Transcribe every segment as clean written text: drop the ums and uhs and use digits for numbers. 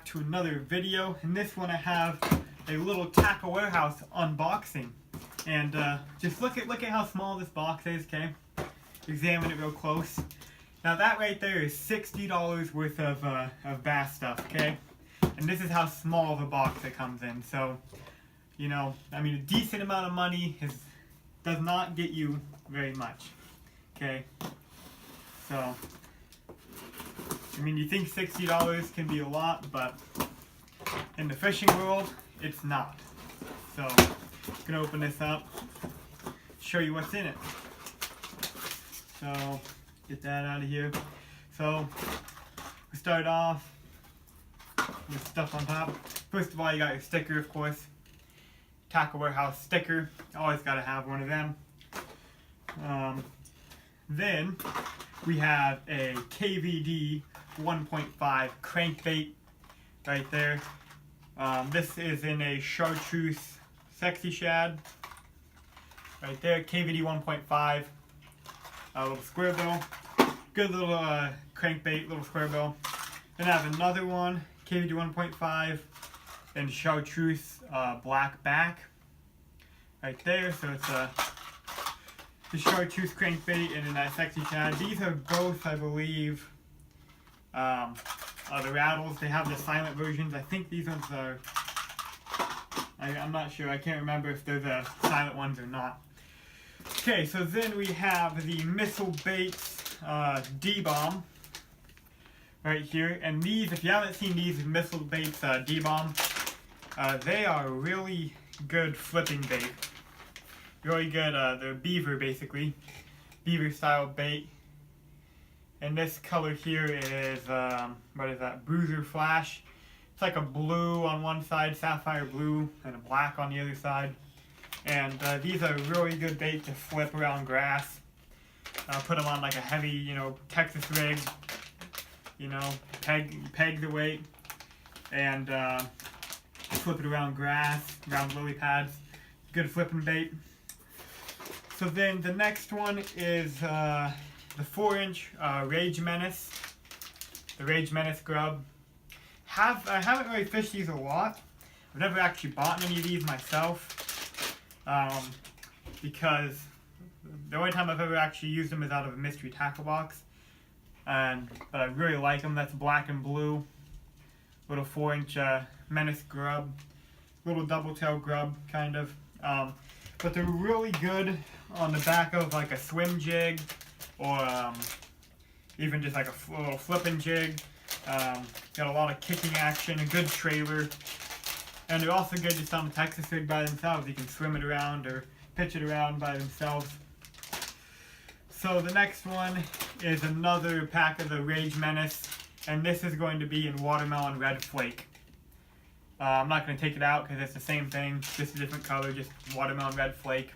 to another video. In this one I have a little Tackle Warehouse unboxing. And just look at how small this box is, okay? Examine it real close. Now that right there is $60 worth of bass stuff, okay? And this is how small of a box it comes in. So, you know, I mean, a decent amount of money does not get you very much, okay? So, I mean, you think $60 can be a lot, but in the fishing world, it's not. So, I'm gonna open this up, show you what's in it. So, get that out of here. So, we start off with stuff on top. First of all, you got your sticker, of course. Tackle Warehouse sticker. Always gotta have one of them. Then we have a KVD 1.5 crankbait right there. This is in a chartreuse sexy shad. Right there, KVD 1.5. A little square bill. Good little crankbait, little square bill. Then I have another one, KVD 1.5 and chartreuse black back. Right there, so it's the chartreuse crankbait and then that sexy shad. These are both, I believe, the rattles. They have the silent versions. I think these ones are, I'm not sure. I can't remember if they're the silent ones or not. Okay, so then we have the Missile Baits D-Bomb right here. And these, if you haven't seen these Missile Baits D-Bomb, they are really good flipping bait. Really good, they're beaver basically. Beaver style bait. And this color here is, what is that? Bruiser Flash. It's like a blue on one side, sapphire blue, and a black on the other side. And these are really good bait to flip around grass. Put them on like a heavy, you know, Texas rig. You know, peg the weight. And flip it around grass, around lily pads. Good flipping bait. So then the next one is the 4-inch Rage Menace. The Rage Menace grub. I haven't really fished these a lot. I've never actually bought any of these myself. Because the only time I've ever actually used them is out of a mystery tackle box. But I really like them. That's black and blue. Little 4-inch Menace grub. Little double tail grub, kind of. But they're really good on the back of like a swim jig, or even just like a little flipping jig. Got a lot of kicking action, a good trailer. And they're also good just on the Texas rig by themselves. You can swim it around or pitch it around by themselves. So the next one is another pack of the Rage Menace. And this is going to be in Watermelon Red Flake. I'm not going to take it out because it's the same thing, just a different color, just Watermelon Red Flake.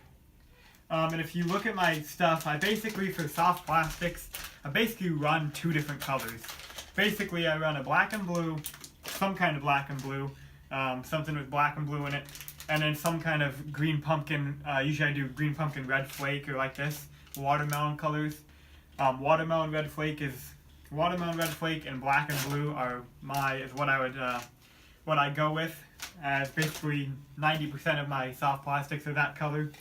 And if you look at my stuff, I basically, for soft plastics, I basically run 2 different colors. Basically, I run a black and blue, some kind of black and blue, something with black and blue in it, and then some kind of green pumpkin. Usually I do green pumpkin red flake, or like this, watermelon colors. Watermelon red flake and black and blue is what I go with, as basically 90% of my soft plastics are that color,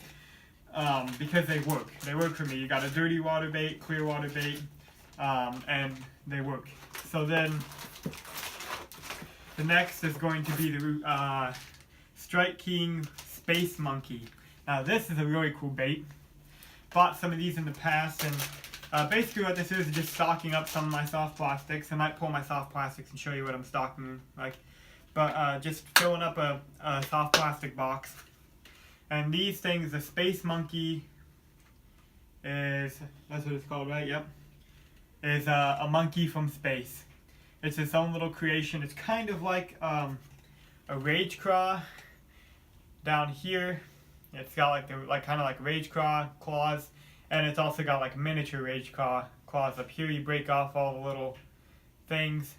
because they work. They work for me. You got a dirty water bait, clear water bait, and they work. So then, the next is going to be the Strike King Space Monkey. Now this is a really cool bait. Bought some of these in the past, and basically what this is just stocking up some of my soft plastics. I might pull my soft plastics and show you what I'm stocking like. But just filling up a soft plastic box. And these things, the Space Monkey that's what it's called, right? Yep. Is a monkey from space. It's its own little creation. It's kind of like a Rage Craw down here. It's got kind of like Rage Craw claws, and it's also got like miniature Rage Craw claws up here. You break off all the little things.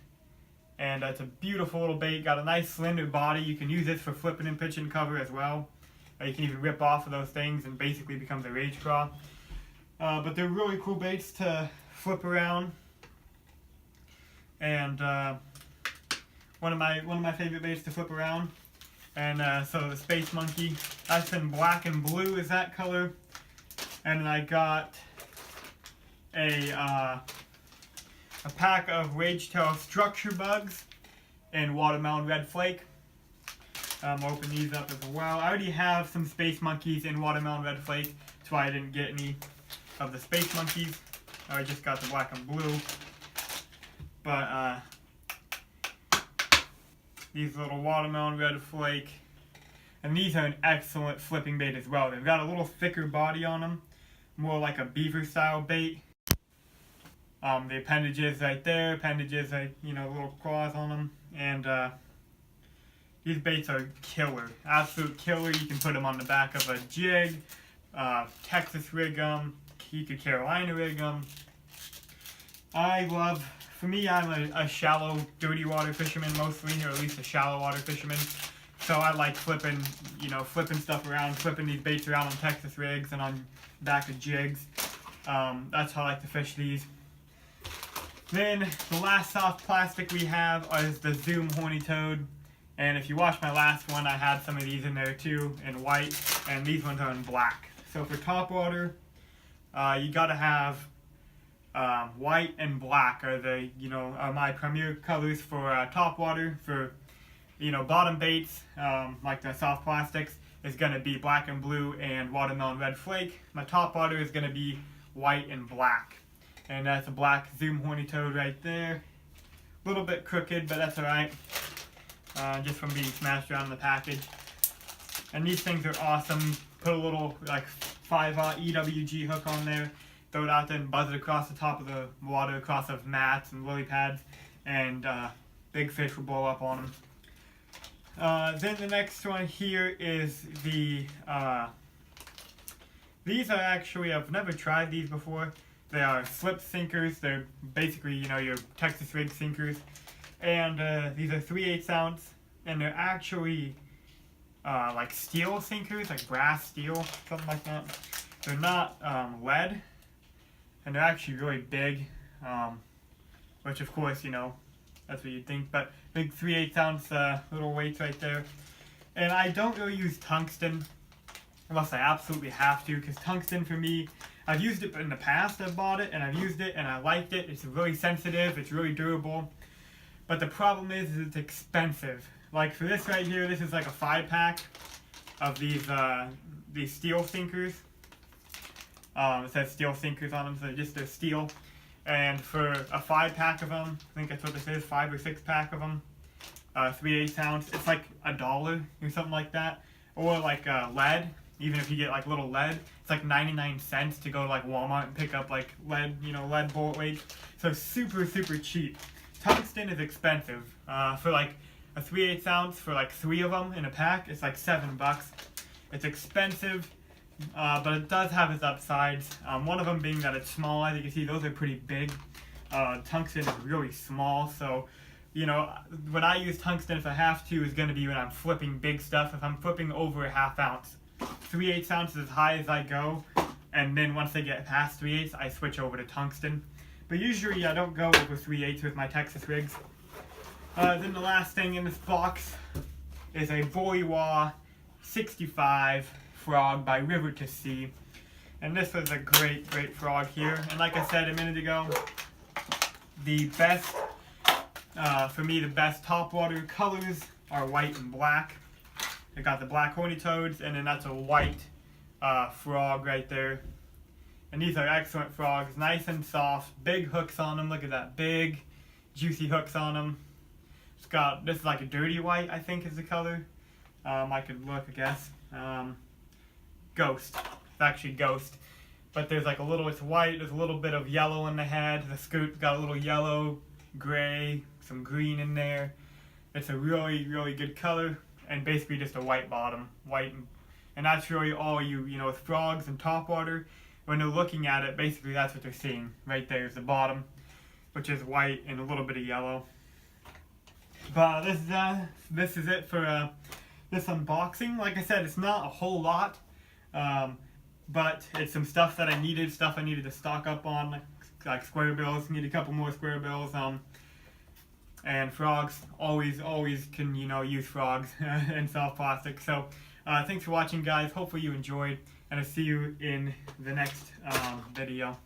And it's a beautiful little bait. Got a nice slender body. You can use this for flipping and pitching cover as well. You can even rip off of those things and basically becomes a Rage Craw. But they're really cool baits to flip around. And one of my favorite baits to flip around. And so the Space Monkey, that's in black and blue is that color. And then I got a pack of Rage-Tail Structure Bugs in Watermelon Red Flake. I'll open these up as well. I already have some Space Monkeys in Watermelon Red Flake. That's why I didn't get any of the Space Monkeys. I just got the black and blue. But these little Watermelon Red Flake. And these are an excellent flipping bait as well. They've got a little thicker body on them. More like a beaver style bait. The appendages right there. Appendages, little claws on them. And these baits are killer. Absolute killer. You can put them on the back of a jig. Texas rig them. You could Carolina rig them. For me, I'm a shallow, dirty water fisherman mostly, or at least a shallow water fisherman. So I like flipping stuff around, flipping these baits around on Texas rigs and on back of jigs. That's how I like to fish these. Then the last soft plastic we have is the Zoom Horny Toad. And if you watched my last one, I had some of these in there too, in white, and these ones are in black. So for topwater, you gotta have white and black are my premier colors for topwater. For bottom baits, like the soft plastics, is going to be black and blue and Watermelon Red Flake. My top water is going to be white and black. And that's a black Zoom Horny Toad right there. A little bit crooked, but that's alright. Just from being smashed around in the package. And these things are awesome. Put a little 5/0 EWG hook on there. Throw it out there and buzz it across the top of the water, across of mats and lily pads. And big fish will blow up on them. Then the next one here is the, these are actually, I've never tried these before. They are slip sinkers. They're basically, your Texas rig sinkers. And these are 3/8 ounce, and they're actually like steel sinkers, like brass steel, something like that. They're not lead, and they're actually really big, which of course, that's what you'd think, but big 3/8 ounce little weights right there. And I don't really use tungsten unless I absolutely have to, because tungsten for me, I've used it in the past. I've bought it and I've used it and I liked it. It's really sensitive, it's really durable, but the problem is it's expensive. Like for this right here, this is like a 5-pack of these steel sinkers. It says steel sinkers on them, so they're steel. And for a 5-pack of them, I think that's what this is, 5 or 6-pack of them, 3/8 ounce, it's like $1 or something like that. Or like lead, even if you get like little lead, it's like 99 cents to go to like Walmart and pick up like lead, lead bullet weights. So super, super cheap. Tungsten is expensive. For like a 3/8 ounce, for like 3 of them in a pack, it's like $7. It's expensive. But it does have its upsides. One of them being that it's small. As you can see, those are pretty big. Tungsten is really small, so when I use tungsten, if I have to, is going to be when I'm flipping big stuff. If I'm flipping over a 1/2 ounce, 3/8 ounces as high as I go, and then once I get past 3/8, I switch over to tungsten. But usually I don't go over 3/8 with my Texas rigs. Then the last thing in this box is a Boliwa 65 frog by River to Sea, and this was a great frog here. And like I said a minute ago, the best for me, the best topwater colors are white and black. I got the black horny toads, and then that's a white frog right there. And these are excellent frogs, nice and soft, big hooks on them. Look at that, big juicy hooks on them. This is like a dirty white, I think is the color. I could look, I guess. Ghost. It's actually Ghost. But there's like it's white, there's a little bit of yellow in the head. The scoop's got a little yellow, gray, some green in there. It's a really, really good color, and basically just a white bottom. And that's really all with frogs and topwater, when they're looking at it, basically that's what they're seeing. Right there is the bottom, which is white and a little bit of yellow. But this is it for this unboxing. Like I said, it's not a whole lot, but it's some stuff that I needed to stock up on, like square bills. Need a couple more square bills. And frogs always can, you know, use frogs and soft plastic. So thanks for watching, guys. Hopefully you enjoyed, and I'll see you in the next video.